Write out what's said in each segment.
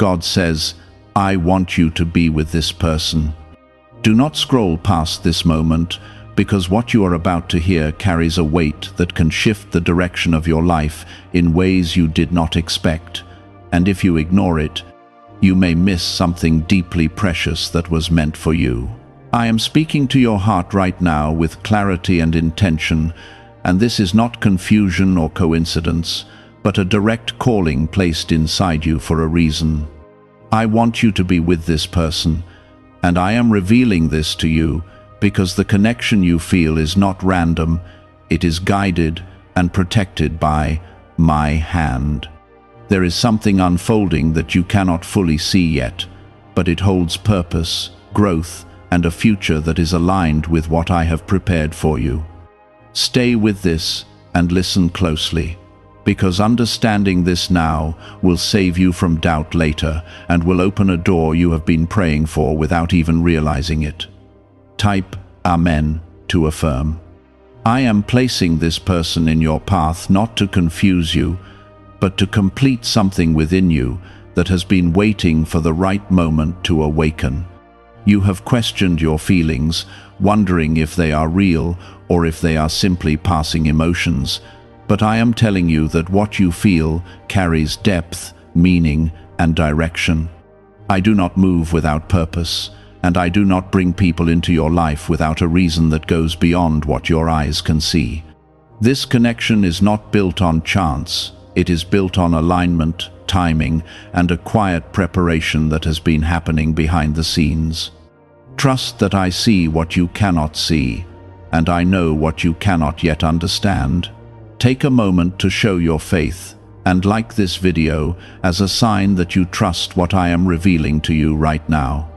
God says, I want you to be with this person. Do not scroll past this moment, because what you are about to hear carries a weight that can shift the direction of your life in ways you did not expect. And if you ignore it, you may miss something deeply precious that was meant for you. I am speaking to your heart right now with clarity and intention, and this is not confusion or coincidence, but a direct calling placed inside you for a reason. I want you to be with this person, and I am revealing this to you because the connection you feel is not random, it is guided and protected by my hand. There is something unfolding that you cannot fully see yet, but it holds purpose, growth, and a future that is aligned with what I have prepared for you. Stay with this and listen closely, because understanding this now will save you from doubt later and will open a door you have been praying for without even realizing it. Type Amen to affirm. I am placing this person in your path not to confuse you, but to complete something within you that has been waiting for the right moment to awaken. You have questioned your feelings, wondering if they are real or if they are simply passing emotions. But I am telling you that what you feel carries depth, meaning, and direction. I do not move without purpose, and I do not bring people into your life without a reason that goes beyond what your eyes can see. This connection is not built on chance. It is built on alignment, timing, and a quiet preparation that has been happening behind the scenes. Trust that I see what you cannot see, and I know what you cannot yet understand. Take a moment to show your faith and like this video as a sign that you trust what I am revealing to you right now.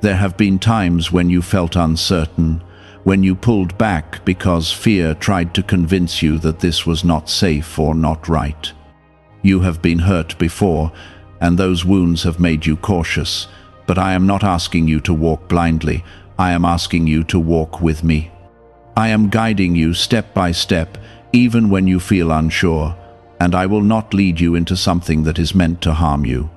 There have been times when you felt uncertain, when you pulled back because fear tried to convince you that this was not safe or not right. You have been hurt before, and those wounds have made you cautious, but I am not asking you to walk blindly. I am asking you to walk with me. I am guiding you step by step, even when you feel unsure, and I will not lead you into something that is meant to harm you.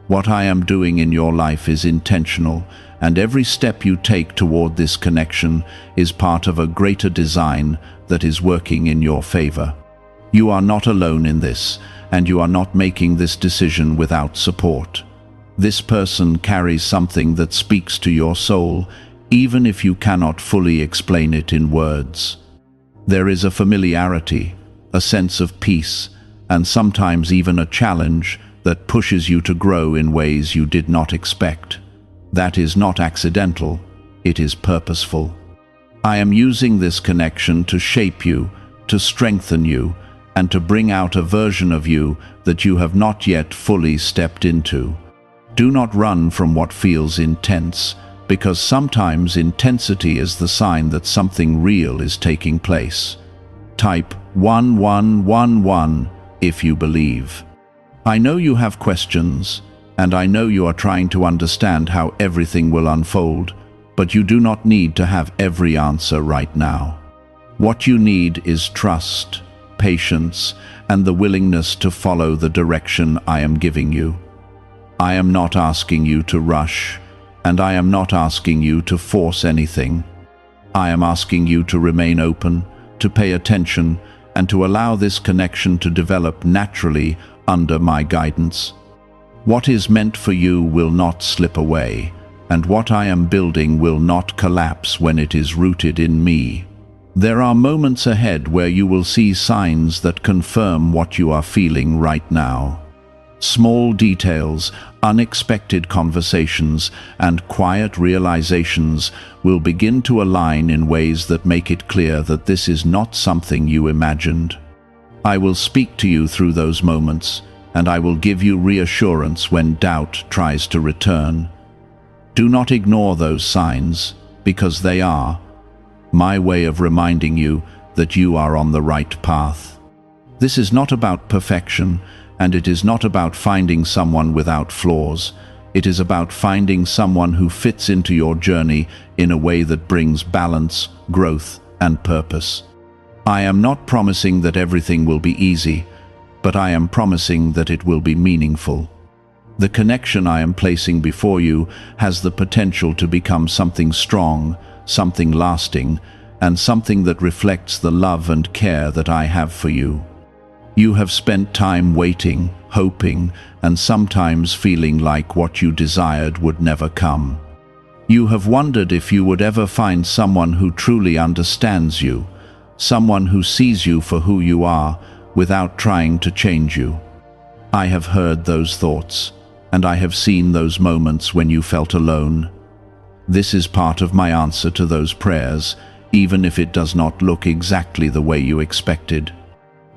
What I am doing in your life is intentional, and every step you take toward this connection is part of a greater design that is working in your favor. You are not alone in this, and you are not making this decision without support. This person carries something that speaks to your soul, even if you cannot fully explain it in words. There is a familiarity, a sense of peace, and sometimes even a challenge that pushes you to grow in ways you did not expect. That is not accidental, it is purposeful. I am using this connection to shape you, to strengthen you, and to bring out a version of you that you have not yet fully stepped into. Do not run from what feels intense, because sometimes intensity is the sign that something real is taking place. Type 1111 if you believe. I know you have questions, and I know you are trying to understand how everything will unfold, but you do not need to have every answer right now. What you need is trust, patience, and the willingness to follow the direction I am giving you. I am not asking you to rush, and I am not asking you to force anything. I am asking you to remain open, to pay attention, and to allow this connection to develop naturally under my guidance. What is meant for you will not slip away, and what I am building will not collapse when it is rooted in me. There are moments ahead where you will see signs that confirm what you are feeling right now. Small details, unexpected conversations, and quiet realizations will begin to align in ways that make it clear that this is not something you imagined. I will speak to you through those moments, and I will give you reassurance when doubt tries to return. Do not ignore those signs, because they are my way of reminding you that you are on the right path. This is not about perfection, and it is not about finding someone without flaws. It is about finding someone who fits into your journey in a way that brings balance, growth, and purpose. I am not promising that everything will be easy, but I am promising that it will be meaningful. The connection I am placing before you has the potential to become something strong, something lasting, and something that reflects the love and care that I have for you. You have spent time waiting, hoping, and sometimes feeling like what you desired would never come. You have wondered if you would ever find someone who truly understands you, someone who sees you for who you are without trying to change you. I have heard those thoughts, and I have seen those moments when you felt alone. This is part of my answer to those prayers, even if it does not look exactly the way you expected.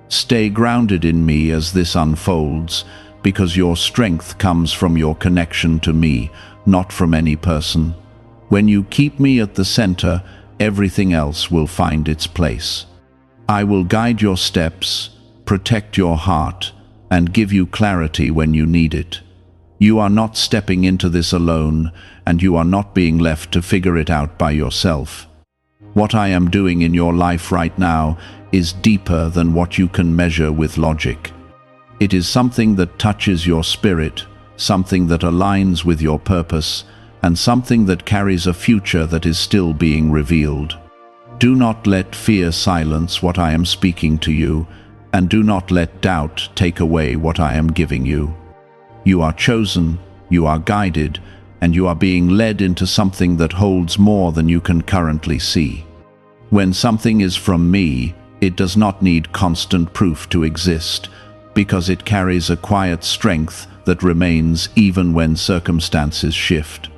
Stay grounded in me as this unfolds, because your strength comes from your connection to me, not from any person. When you keep me at the center, everything else will find its place. I will guide your steps, protect your heart, and give you clarity when you need it. You are not stepping into this alone, and you are not being left to figure it out by yourself. What I am doing in your life right now is deeper than what you can measure with logic. It is something that touches your spirit, something that aligns with your purpose, and something that carries a future that is still being revealed. Do not let fear silence what I am speaking to you, and do not let doubt take away what I am giving you. You are chosen, you are guided, and you are being led into something that holds more than you can currently see. When something is from me, it does not need constant proof to exist, because it carries a quiet strength that remains even when circumstances shift.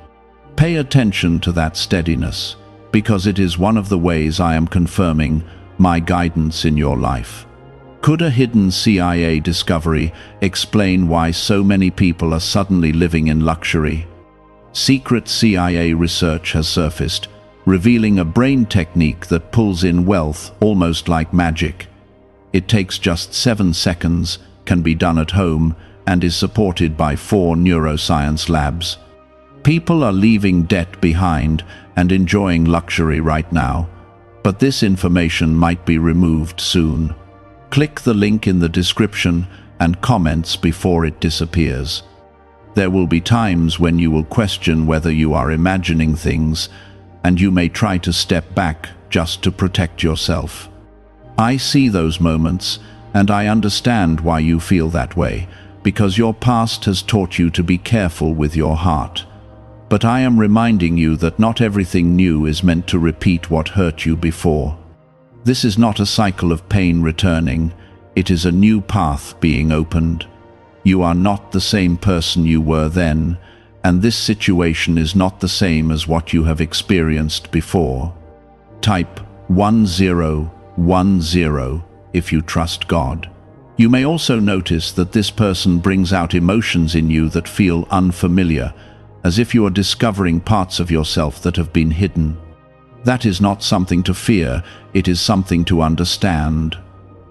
Pay attention to that steadiness, because it is one of the ways I am confirming my guidance in your life. Could a hidden CIA discovery explain why so many people are suddenly living in luxury? Secret CIA research has surfaced, revealing a brain technique that pulls in wealth almost like magic. It takes just 7 seconds, can be done at home, and is supported by 4 neuroscience labs. People are leaving debt behind and enjoying luxury right now, but this information might be removed soon. Click the link in the description and comments before it disappears. There will be times when you will question whether you are imagining things, and you may try to step back just to protect yourself. I see those moments, and I understand why you feel that way, because your past has taught you to be careful with your heart. But I am reminding you that not everything new is meant to repeat what hurt you before. This is not a cycle of pain returning, it is a new path being opened. You are not the same person you were then, and this situation is not the same as what you have experienced before. Type 1010 if you trust God. You may also notice that this person brings out emotions in you that feel unfamiliar, as if you are discovering parts of yourself that have been hidden. That is not something to fear, it is something to understand.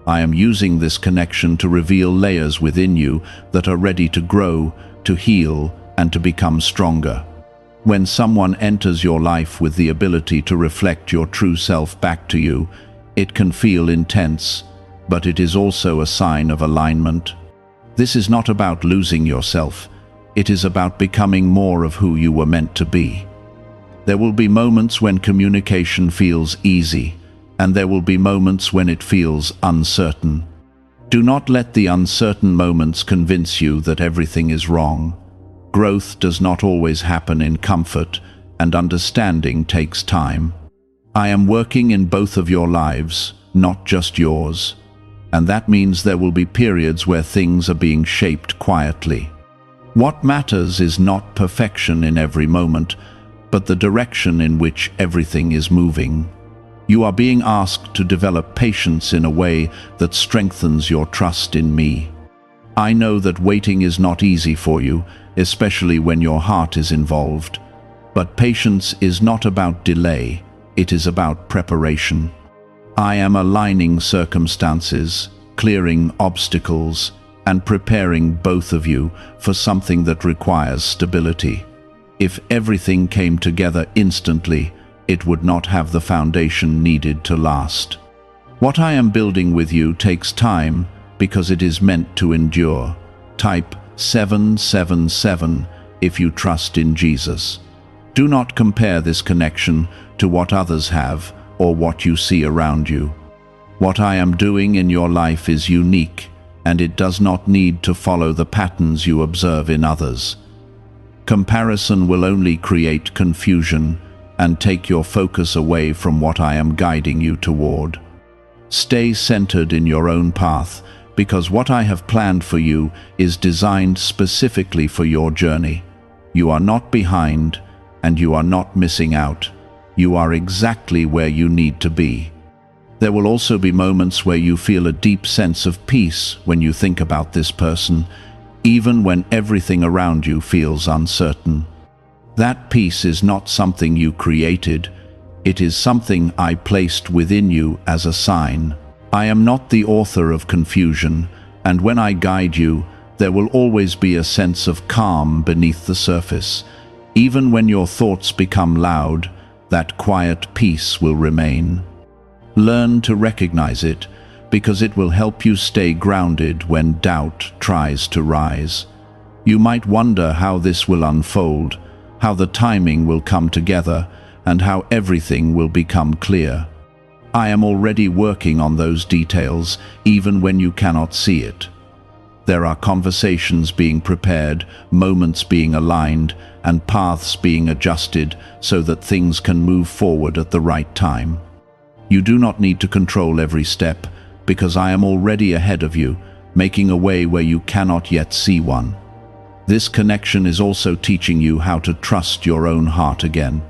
I am using this connection to reveal layers within you that are ready to grow, to heal, and to become stronger. When someone enters your life with the ability to reflect your true self back to you, it can feel intense, but it is also a sign of alignment. This is not about losing yourself, it is about becoming more of who you were meant to be. There will be moments when communication feels easy, and there will be moments when it feels uncertain. Do not let the uncertain moments convince you that everything is wrong. Growth does not always happen in comfort, and understanding takes time. I am working in both of your lives, not just yours. And that means there will be periods where things are being shaped quietly. What matters is not perfection in every moment, but the direction in which everything is moving. You are being asked to develop patience in a way that strengthens your trust in me. I know that waiting is not easy for you, especially when your heart is involved. But patience is not about delay, it is about preparation. I am aligning circumstances, clearing obstacles, and preparing both of you for something that requires stability. If everything came together instantly, it would not have the foundation needed to last. What I am building with you takes time because it is meant to endure. Type 777 if you trust in Jesus. Do not compare this connection to what others have or what you see around you. What I am doing in your life is unique, and it does not need to follow the patterns you observe in others. Comparison will only create confusion and take your focus away from what I am guiding you toward. Stay centered in your own path, because what I have planned for you is designed specifically for your journey. You are not behind, and you are not missing out. You are exactly where you need to be. There will also be moments where you feel a deep sense of peace when you think about this person, even when everything around you feels uncertain. That peace is not something you created, it is something I placed within you as a sign. I am not the author of confusion, and when I guide you, there will always be a sense of calm beneath the surface. Even when your thoughts become loud, that quiet peace will remain. Learn to recognize it, because it will help you stay grounded when doubt tries to rise. You might wonder how this will unfold, how the timing will come together, and how everything will become clear. I am already working on those details, even when you cannot see it. There are conversations being prepared, moments being aligned, and paths being adjusted so that things can move forward at the right time. You do not need to control every step, because I am already ahead of you, making a way where you cannot yet see one. This connection is also teaching you how to trust your own heart again.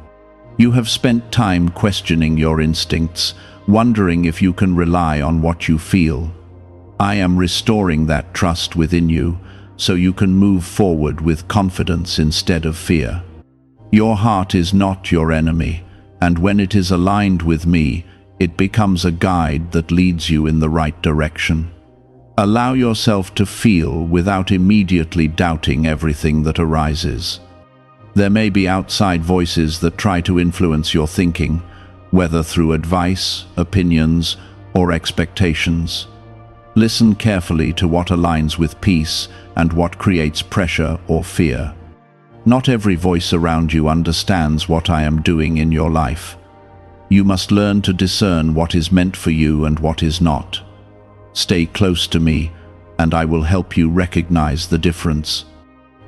You have spent time questioning your instincts, wondering if you can rely on what you feel. I am restoring that trust within you, so you can move forward with confidence instead of fear. Your heart is not your enemy, and when it is aligned with me, it becomes a guide that leads you in the right direction. Allow yourself to feel without immediately doubting everything that arises. There may be outside voices that try to influence your thinking, whether through advice, opinions, or expectations. Listen carefully to what aligns with peace and what creates pressure or fear. Not every voice around you understands what I am doing in your life. You must learn to discern what is meant for you and what is not. Stay close to me, and I will help you recognize the difference.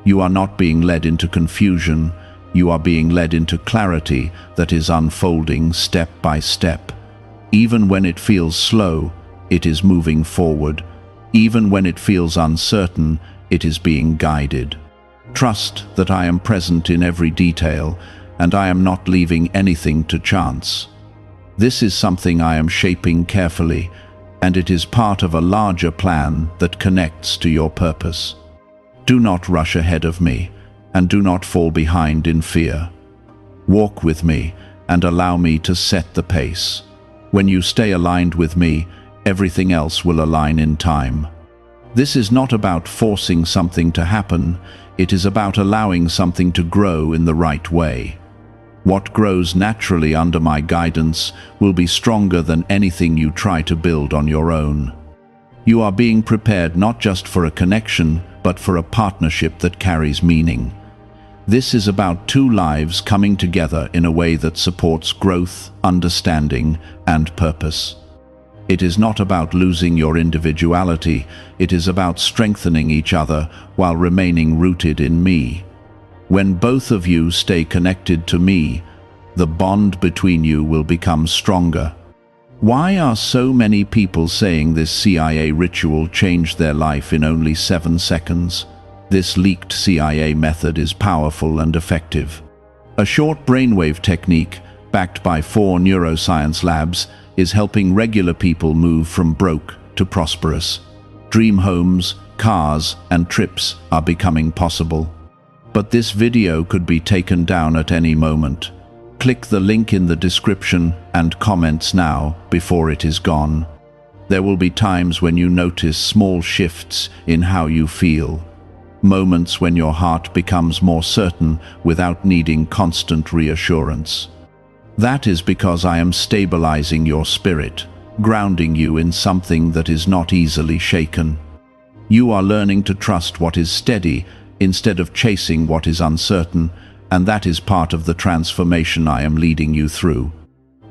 You are not being led into confusion, you are being led into clarity that is unfolding step by step. Even when it feels slow, it is moving forward. Even when it feels uncertain, it is being guided. Trust that I am present in every detail, and I am not leaving anything to chance. This is something I am shaping carefully, and it is part of a larger plan that connects to your purpose. Do not rush ahead of me, and do not fall behind in fear. Walk with me, and allow me to set the pace. When you stay aligned with me, everything else will align in time. This is not about forcing something to happen, it is about allowing something to grow in the right way. What grows naturally under my guidance will be stronger than anything you try to build on your own. You are being prepared not just for a connection, but for a partnership that carries meaning. This is about two lives coming together in a way that supports growth, understanding, and purpose. It is not about losing your individuality, it is about strengthening each other while remaining rooted in me. When both of you stay connected to me, the bond between you will become stronger. Why are so many people saying this CIA ritual changed their life in only 7 seconds? This leaked CIA method is powerful and effective. A short brainwave technique, backed by 4 neuroscience labs, is helping regular people move from broke to prosperous. Dream homes, cars, and trips are becoming possible. But this video could be taken down at any moment. Click the link in the description and comments now before it is gone. There will be times when you notice small shifts in how you feel. Moments when your heart becomes more certain without needing constant reassurance. That is because I am stabilizing your spirit, grounding you in something that is not easily shaken. You are learning to trust what is steady instead of chasing what is uncertain, and that is part of the transformation I am leading you through.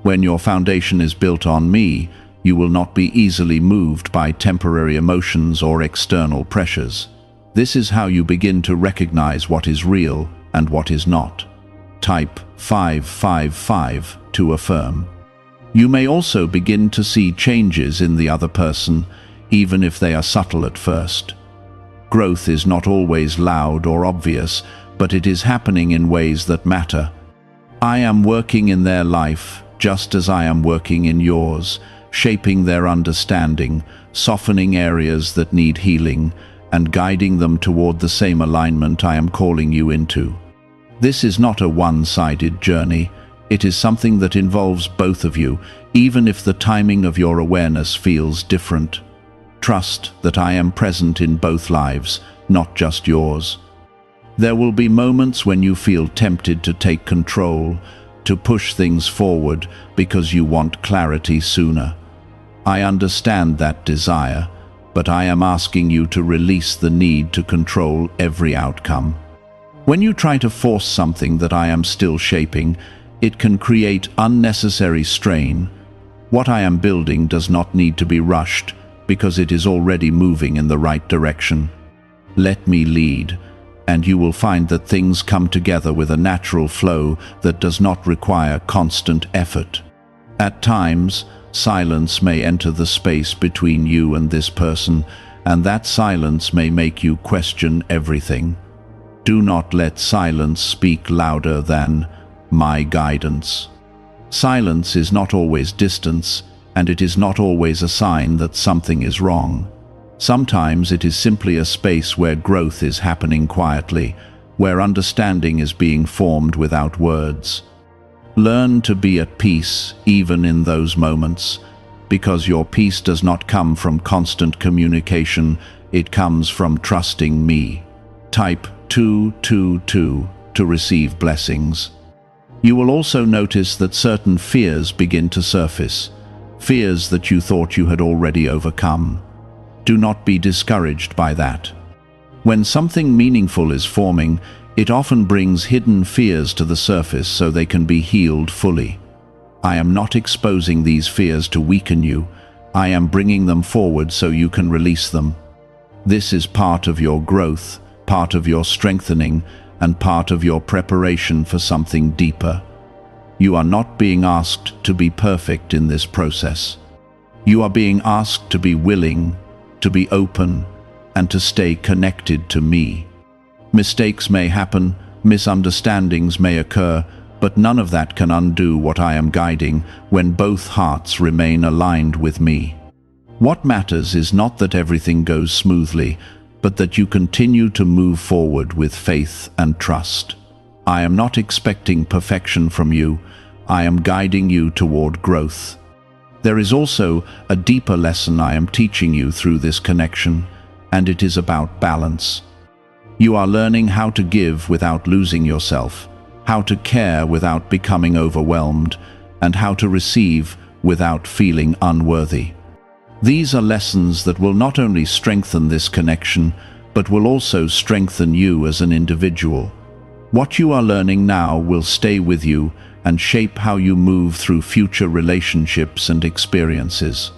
When your foundation is built on me, you will not be easily moved by temporary emotions or external pressures. This is how you begin to recognize what is real and what is not. Type 555 to affirm. You may also begin to see changes in the other person, even if they are subtle at first. Growth is not always loud or obvious, but it is happening in ways that matter. I am working in their life just as I am working in yours, shaping their understanding, softening areas that need healing, and guiding them toward the same alignment I am calling you into. This is not a one-sided journey. It is something that involves both of you, even if the timing of your awareness feels different. Trust that I am present in both lives, not just yours. There will be moments when you feel tempted to take control, to push things forward because you want clarity sooner. I understand that desire, but I am asking you to release the need to control every outcome. When you try to force something that I am still shaping, it can create unnecessary strain. What I am building does not need to be rushed because it is already moving in the right direction. Let me lead, and you will find that things come together with a natural flow that does not require constant effort. At times, silence may enter the space between you and this person, and that silence may make you question everything. Do not let silence speak louder than my guidance. Silence is not always distance, and it is not always a sign that something is wrong. Sometimes it is simply a space where growth is happening quietly, where understanding is being formed without words. Learn to be at peace even in those moments, because your peace does not come from constant communication, it comes from trusting me. Type 222 to receive blessings. You will also notice that certain fears begin to surface, fears that you thought you had already overcome. Do not be discouraged by that. When something meaningful is forming, it often brings hidden fears to the surface so they can be healed fully. I am not exposing these fears to weaken you. I am bringing them forward so you can release them. This is part of your growth, part of your strengthening, and part of your preparation for something deeper. You are not being asked to be perfect in this process. You are being asked to be willing, to be open, and to stay connected to me. Mistakes may happen, misunderstandings may occur, but none of that can undo what I am guiding when both hearts remain aligned with me. What matters is not that everything goes smoothly, but that you continue to move forward with faith and trust. I am not expecting perfection from you. I am guiding you toward growth. There is also a deeper lesson I am teaching you through this connection, and it is about balance. You are learning how to give without losing yourself, how to care without becoming overwhelmed, and how to receive without feeling unworthy. These are lessons that will not only strengthen this connection, but will also strengthen you as an individual. What you are learning now will stay with you and shape how you move through future relationships and experiences.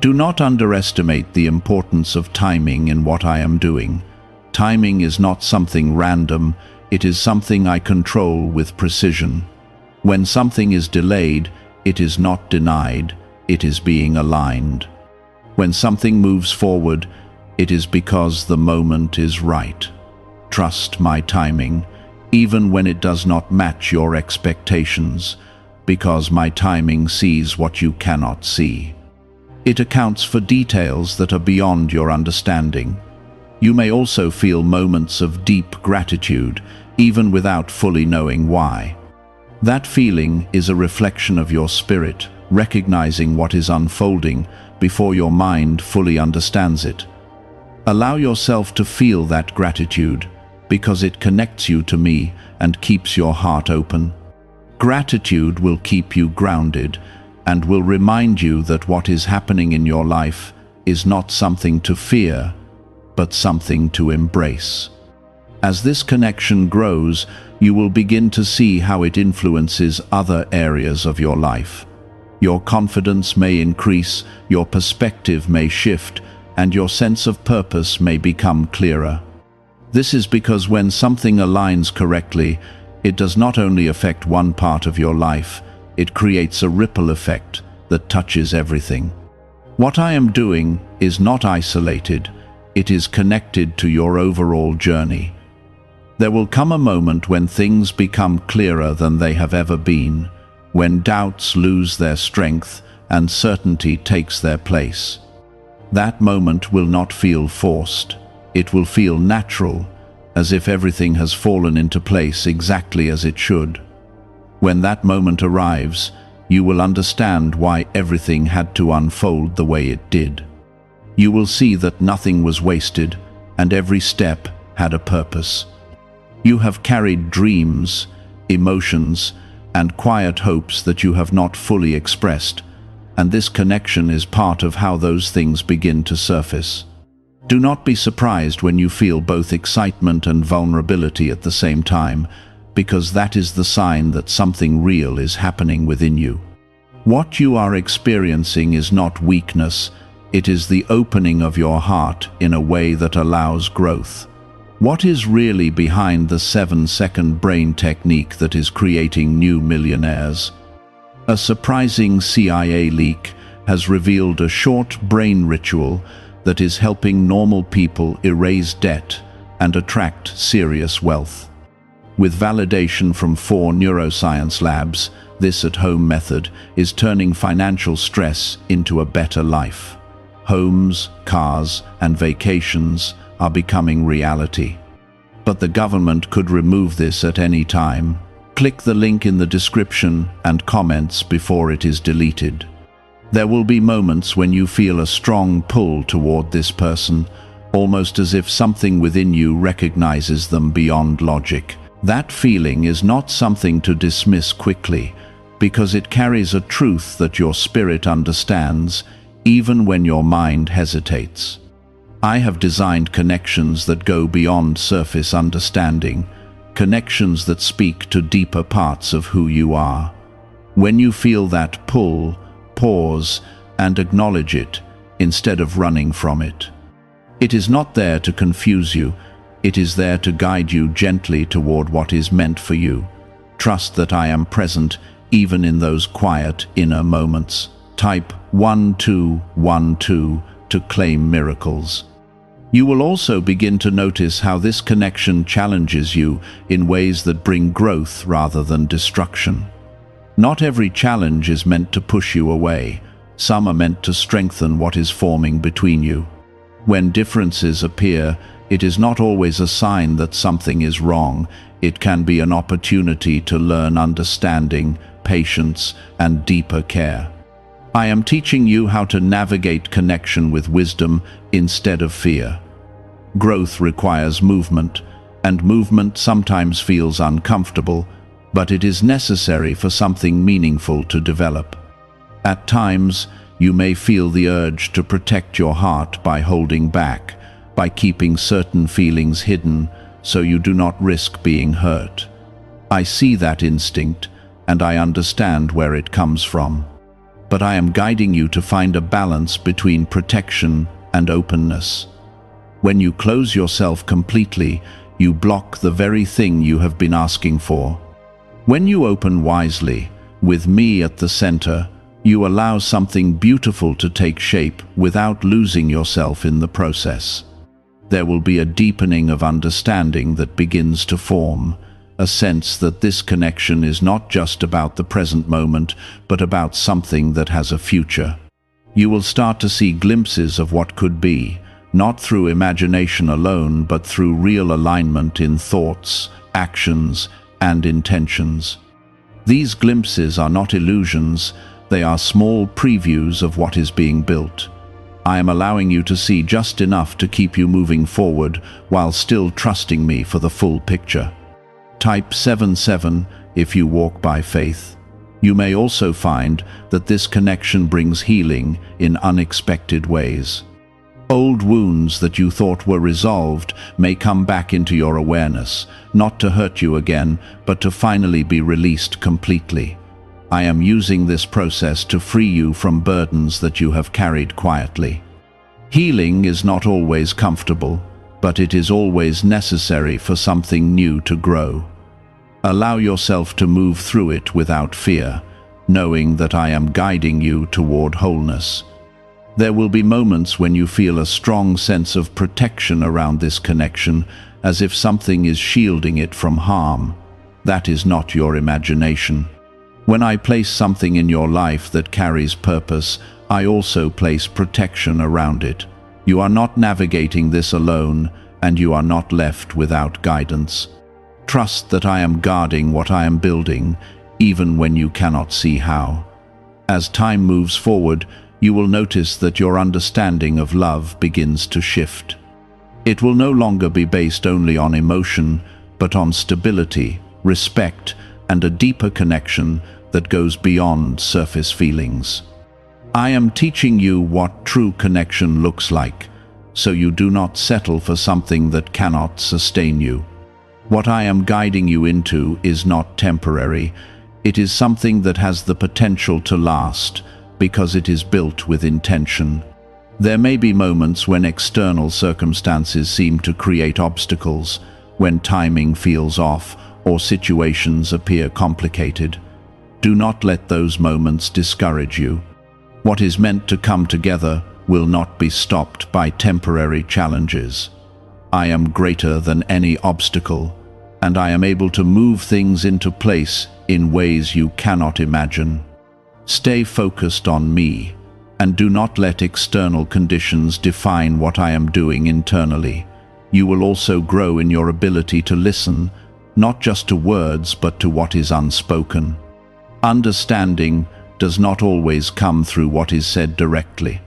Do not underestimate the importance of timing in what I am doing. Timing is not something random, it is something I control with precision. When something is delayed, it is not denied, it is being aligned. When something moves forward, it is because the moment is right. Trust my timing, even when it does not match your expectations, because my timing sees what you cannot see. It accounts for details that are beyond your understanding. You may also feel moments of deep gratitude, even without fully knowing why. That feeling is a reflection of your spirit, recognizing what is unfolding before your mind fully understands it. Allow yourself to feel that gratitude, because it connects you to me and keeps your heart open. Gratitude will keep you grounded and will remind you that what is happening in your life is not something to fear, but something to embrace. As this connection grows, you will begin to see how it influences other areas of your life. Your confidence may increase, your perspective may shift, and your sense of purpose may become clearer. This is because when something aligns correctly, it does not only affect one part of your life, it creates a ripple effect that touches everything. What I am doing is not isolated, it is connected to your overall journey. There will come a moment when things become clearer than they have ever been, when doubts lose their strength and certainty takes their place. That moment will not feel forced. It will feel natural, as if everything has fallen into place exactly as it should. When that moment arrives, you will understand why everything had to unfold the way it did. You will see that nothing was wasted, and every step had a purpose. You have carried dreams, emotions, and quiet hopes that you have not fully expressed, and this connection is part of how those things begin to surface. Do not be surprised when you feel both excitement and vulnerability at the same time, because that is the sign that something real is happening within you. What you are experiencing is not weakness, it is the opening of your heart in a way that allows growth. What is really behind the 7-second brain technique that is creating new millionaires? A surprising CIA leak has revealed a short brain ritual that is helping normal people erase debt and attract serious wealth. With validation from 4 neuroscience labs, this at-home method is turning financial stress into a better life. Homes, cars, and vacations are becoming reality. But the government could remove this at any time. Click the link in the description and comments before it is deleted. There will be moments when you feel a strong pull toward this person, almost as if something within you recognizes them beyond logic. That feeling is not something to dismiss quickly, because it carries a truth that your spirit understands, even when your mind hesitates. I have designed connections that go beyond surface understanding, connections that speak to deeper parts of who you are. When you feel that pull, pause and acknowledge it instead of running from it. It is not there to confuse you, it is there to guide you gently toward what is meant for you. Trust that I am present even in those quiet inner moments. Type 1212 to claim miracles. You will also begin to notice how this connection challenges you in ways that bring growth rather than destruction. Not every challenge is meant to push you away. Some are meant to strengthen what is forming between you. When differences appear, it is not always a sign that something is wrong. It can be an opportunity to learn understanding, patience, and deeper care. I am teaching you how to navigate connection with wisdom instead of fear. Growth requires movement, and movement sometimes feels uncomfortable, but it is necessary for something meaningful to develop. At times, you may feel the urge to protect your heart by holding back, by keeping certain feelings hidden so you do not risk being hurt. I see that instinct, and I understand where it comes from. But I am guiding you to find a balance between protection and openness. When you close yourself completely, you block the very thing you have been asking for. When you open wisely, with me at the center, you allow something beautiful to take shape without losing yourself in the process. There will be a deepening of understanding that begins to form, a sense that this connection is not just about the present moment, but about something that has a future. You will start to see glimpses of what could be, not through imagination alone, but through real alignment in thoughts, actions, and intentions. These glimpses are not illusions, they are small previews of what is being built. I am allowing you to see just enough to keep you moving forward while still trusting me for the full picture. Type 77 if you walk by faith. You may also find that this connection brings healing in unexpected ways. Old wounds that you thought were resolved may come back into your awareness, not to hurt you again, but to finally be released completely. I am using this process to free you from burdens that you have carried quietly. Healing is not always comfortable, but it is always necessary for something new to grow. Allow yourself to move through it without fear, knowing that I am guiding you toward wholeness. There will be moments when you feel a strong sense of protection around this connection, as if something is shielding it from harm. That is not your imagination. When I place something in your life that carries purpose, I also place protection around it. You are not navigating this alone, and you are not left without guidance. Trust that I am guarding what I am building, even when you cannot see how. As time moves forward, you will notice that your understanding of love begins to shift. It will no longer be based only on emotion, but on stability, respect, and a deeper connection that goes beyond surface feelings. I am teaching you what true connection looks like, so you do not settle for something that cannot sustain you. What I am guiding you into is not temporary. It is something that has the potential to last, because it is built with intention. There may be moments when external circumstances seem to create obstacles, when timing feels off or situations appear complicated. Do not let those moments discourage you. What is meant to come together will not be stopped by temporary challenges. I am greater than any obstacle, and I am able to move things into place in ways you cannot imagine. Stay focused on me, and do not let external conditions define what I am doing internally. You will also grow in your ability to listen, not just to words, but to what is unspoken. Understanding does not always come through what is said directly.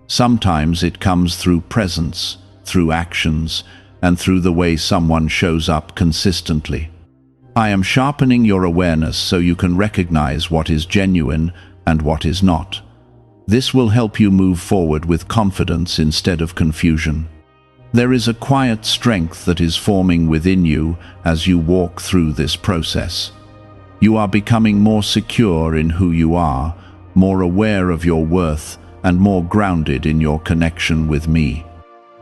Sometimes it comes through presence, through actions, and through the way someone shows up consistently. I am sharpening your awareness so you can recognize what is genuine and what is not. This will help you move forward with confidence instead of confusion. There is a quiet strength that is forming within you as you walk through this process. You are becoming more secure in who you are, more aware of your worth, and more grounded in your connection with me.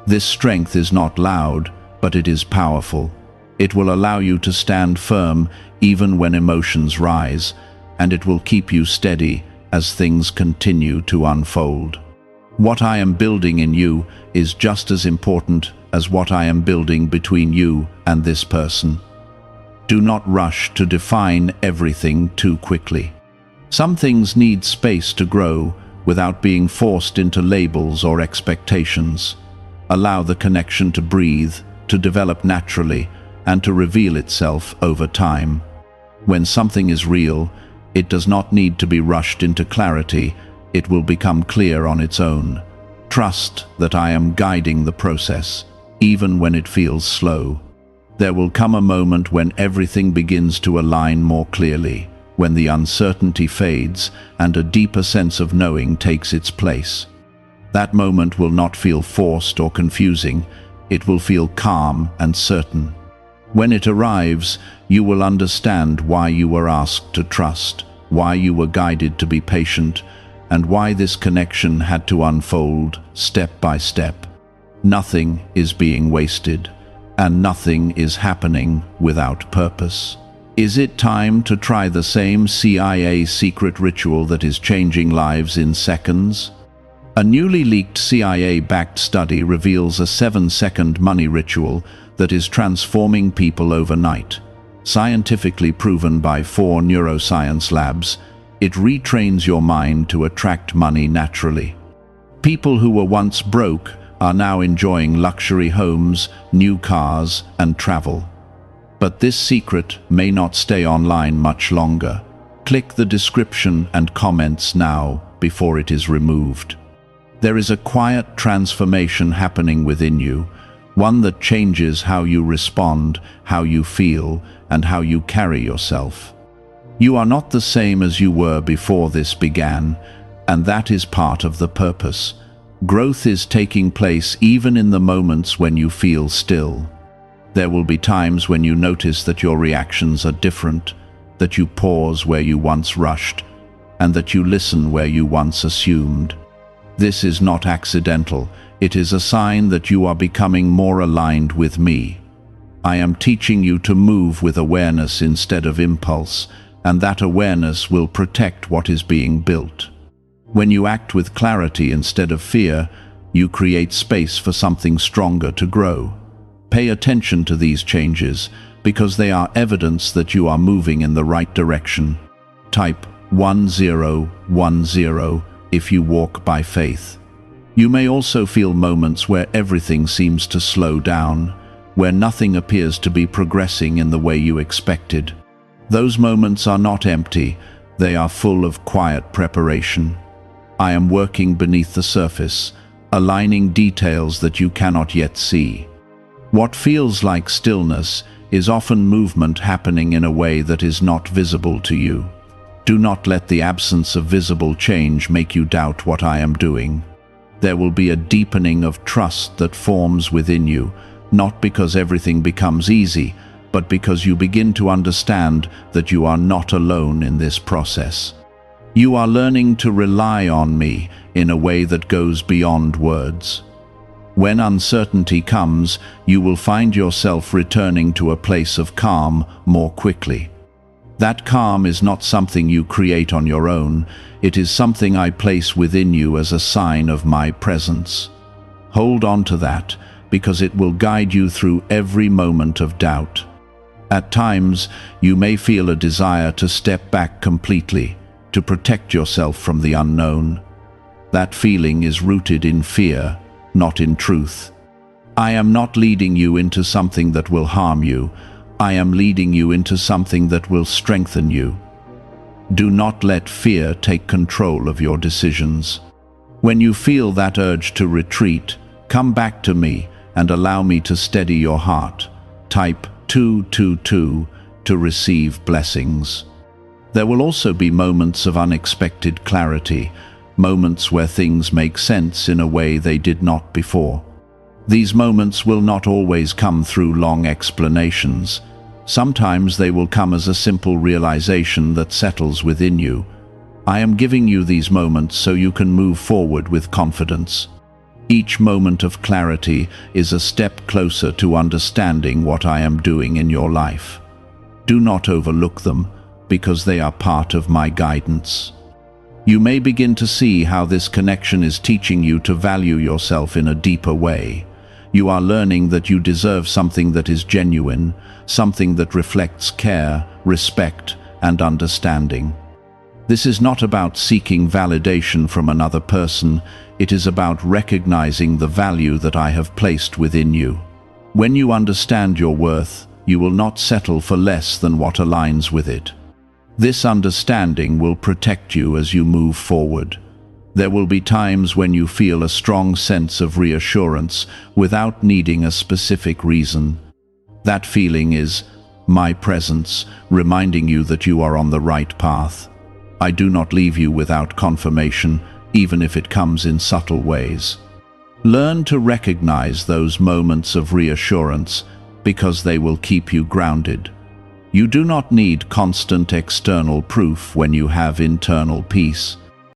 This strength is not loud, but it is powerful. It will allow you to stand firm even when emotions rise, and it will keep you steady as things continue to unfold. What I am building in you is just as important as what I am building between you and this person. Do not rush to define everything too quickly. Some things need space to grow without being forced into labels or expectations. Allow the connection to breathe, to develop naturally, and to reveal itself over time. When something is real, it does not need to be rushed into clarity. It will become clear on its own. Trust that I am guiding the process, even when it feels slow. There will come a moment when everything begins to align more clearly, when the uncertainty fades and a deeper sense of knowing takes its place. That moment will not feel forced or confusing. It will feel calm and certain. When it arrives, you will understand why you were asked to trust, why you were guided to be patient, and why this connection had to unfold step by step. Nothing is being wasted, and nothing is happening without purpose. Is it time to try the same CIA secret ritual that is changing lives in seconds? A newly leaked CIA-backed study reveals a 7-second money ritual that is transforming people overnight. Scientifically proven by 4 neuroscience labs, it retrains your mind to attract money naturally. People who were once broke are now enjoying luxury homes, new cars, and travel. But this secret may not stay online much longer. Click the description and comments now before it is removed. There is a quiet transformation happening within you, one that changes how you respond, how you feel, and how you carry yourself. You are not the same as you were before this began, and that is part of the purpose. Growth is taking place even in the moments when you feel still. There will be times when you notice that your reactions are different, that you pause where you once rushed, and that you listen where you once assumed. This is not accidental. It is a sign that you are becoming more aligned with me. I am teaching you to move with awareness instead of impulse, and that awareness will protect what is being built. When you act with clarity instead of fear, you create space for something stronger to grow. Pay attention to these changes, because they are evidence that you are moving in the right direction. Type 1010 if you walk by faith. You may also feel moments where everything seems to slow down, where nothing appears to be progressing in the way you expected. Those moments are not empty, they are full of quiet preparation. I am working beneath the surface, aligning details that you cannot yet see. What feels like stillness is often movement happening in a way that is not visible to you. Do not let the absence of visible change make you doubt what I am doing. There will be a deepening of trust that forms within you, not because everything becomes easy, but because you begin to understand that you are not alone in this process. You are learning to rely on me in a way that goes beyond words. When uncertainty comes, you will find yourself returning to a place of calm more quickly. That calm is not something you create on your own, it is something I place within you as a sign of my presence. Hold on to that, because it will guide you through every moment of doubt. At times, you may feel a desire to step back completely, to protect yourself from the unknown. That feeling is rooted in fear, not in truth. I am not leading you into something that will harm you. I am leading you into something that will strengthen you. Do not let fear take control of your decisions. When you feel that urge to retreat, come back to me and allow me to steady your heart. Type 222 to receive blessings. There will also be moments of unexpected clarity, moments where things make sense in a way they did not before. These moments will not always come through long explanations. Sometimes they will come as a simple realization that settles within you. I am giving you these moments so you can move forward with confidence. Each moment of clarity is a step closer to understanding what I am doing in your life. Do not overlook them, because they are part of my guidance. You may begin to see how this connection is teaching you to value yourself in a deeper way. You are learning that you deserve something that is genuine, something that reflects care, respect, and understanding. This is not about seeking validation from another person, it is about recognizing the value that I have placed within you. When you understand your worth, you will not settle for less than what aligns with it. This understanding will protect you as you move forward. There will be times when you feel a strong sense of reassurance without needing a specific reason. That feeling is my presence, reminding you that you are on the right path. I do not leave you without confirmation, even if it comes in subtle ways. Learn to recognize those moments of reassurance, because they will keep you grounded. You do not need constant external proof when you have internal peace.